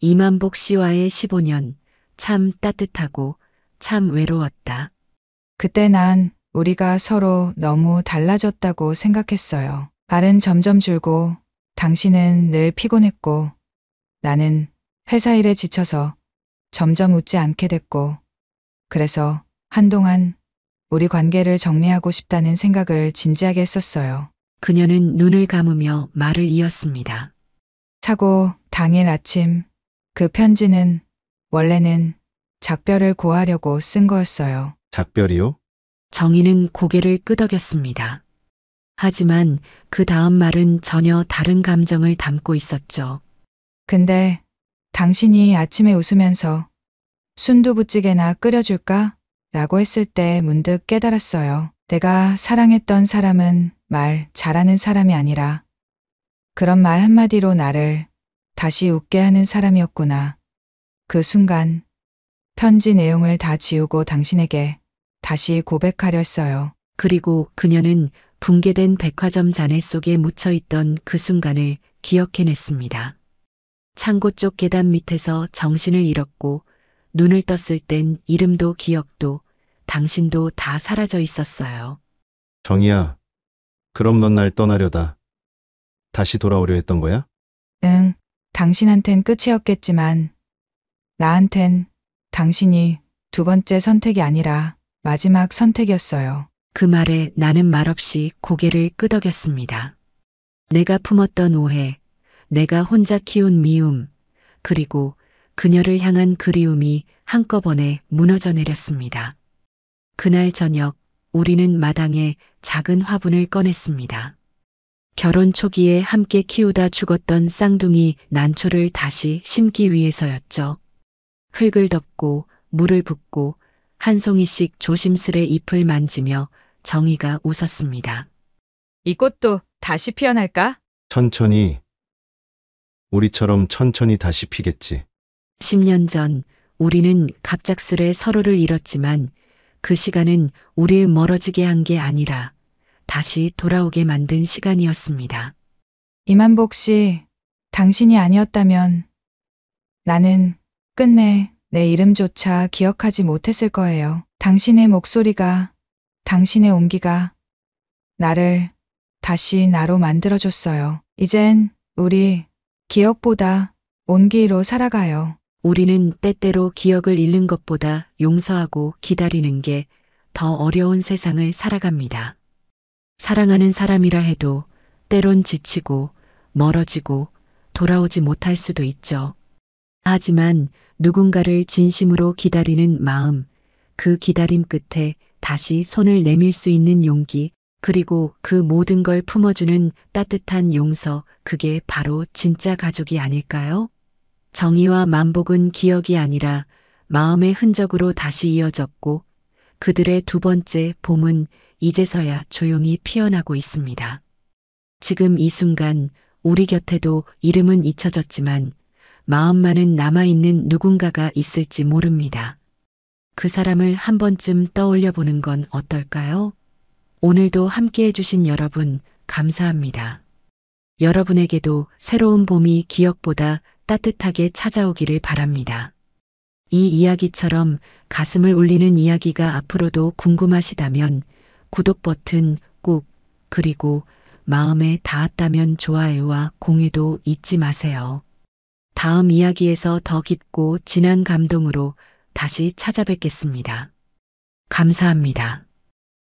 이만복 씨와의 15년, 참 따뜻하고 참 외로웠다. 그때 난 우리가 서로 너무 달라졌다고 생각했어요. 말은 점점 줄고 당신은 늘 피곤했고 나는 회사 일에 지쳐서 점점 웃지 않게 됐고 그래서 한동안 우리 관계를 정리하고 싶다는 생각을 진지하게 했었어요. 그녀는 눈을 감으며 말을 이었습니다. 사고 당일 아침 그 편지는 원래는 작별을 고하려고 쓴 거였어요. 작별이요? 정희는 고개를 끄덕였습니다. 하지만 그 다음 말은 전혀 다른 감정을 담고 있었죠. 근데 당신이 아침에 웃으면서 순두부찌개나 끓여줄까? 라고 했을 때 문득 깨달았어요. 내가 사랑했던 사람은 말 잘하는 사람이 아니라 그런 말 한마디로 나를 다시 웃게 하는 사람이었구나. 그 순간 편지 내용을 다 지우고 당신에게 다시 고백하려 했어요. 그리고 그녀는 붕괴된 백화점 잔해 속에 묻혀있던 그 순간을 기억해냈습니다. 창고 쪽 계단 밑에서 정신을 잃었고 눈을 떴을 땐 이름도 기억도 당신도 다 사라져 있었어요. 정희야, 그럼 넌 날 떠나려다 다시 돌아오려 했던 거야? 응, 당신한텐 끝이었겠지만 나한텐 당신이 두 번째 선택이 아니라 마지막 선택이었어요. 그 말에 나는 말없이 고개를 끄덕였습니다. 내가 품었던 오해, 내가 혼자 키운 미움, 그리고 그녀를 향한 그리움이 한꺼번에 무너져 내렸습니다. 그날 저녁 우리는 마당에 작은 화분을 꺼냈습니다. 결혼 초기에 함께 키우다 죽었던 쌍둥이 난초를 다시 심기 위해서였죠. 흙을 덮고 물을 붓고 한 송이씩 조심스레 잎을 만지며 정희가 웃었습니다. 이 꽃도 다시 피어날까? 천천히, 우리처럼 천천히 다시 피겠지. 10년 전 우리는 갑작스레 서로를 잃었지만 그 시간은 우릴 멀어지게 한 게 아니라 다시 돌아오게 만든 시간이었습니다. 이만복 씨, 당신이 아니었다면 나는 끝내 내 이름조차 기억하지 못했을 거예요. 당신의 목소리가, 당신의 온기가 나를 다시 나로 만들어줬어요. 이젠 우리 기억보다 온기로 살아가요. 우리는 때때로 기억을 잃는 것보다 용서하고 기다리는 게 더 어려운 세상을 살아갑니다. 사랑하는 사람이라 해도 때론 지치고 멀어지고 돌아오지 못할 수도 있죠. 하지만 누군가를 진심으로 기다리는 마음, 그 기다림 끝에 다시 손을 내밀 수 있는 용기, 그리고 그 모든 걸 품어주는 따뜻한 용서, 그게 바로 진짜 가족이 아닐까요? 정희와 만복은 기억이 아니라 마음의 흔적으로 다시 이어졌고 그들의 두 번째 봄은 이제서야 조용히 피어나고 있습니다. 지금 이 순간 우리 곁에도 이름은 잊혀졌지만 마음만은 남아있는 누군가가 있을지 모릅니다. 그 사람을 한 번쯤 떠올려 보는 건 어떨까요? 오늘도 함께 해주신 여러분 감사합니다. 여러분에게도 새로운 봄이 기억보다 따뜻하게 찾아오기를 바랍니다. 이 이야기처럼 가슴을 울리는 이야기가 앞으로도 궁금하시다면 구독 버튼 꾹, 그리고 마음에 닿았다면 좋아요와 공유도 잊지 마세요. 다음 이야기에서 더 깊고 진한 감동으로 다시 찾아뵙겠습니다. 감사합니다.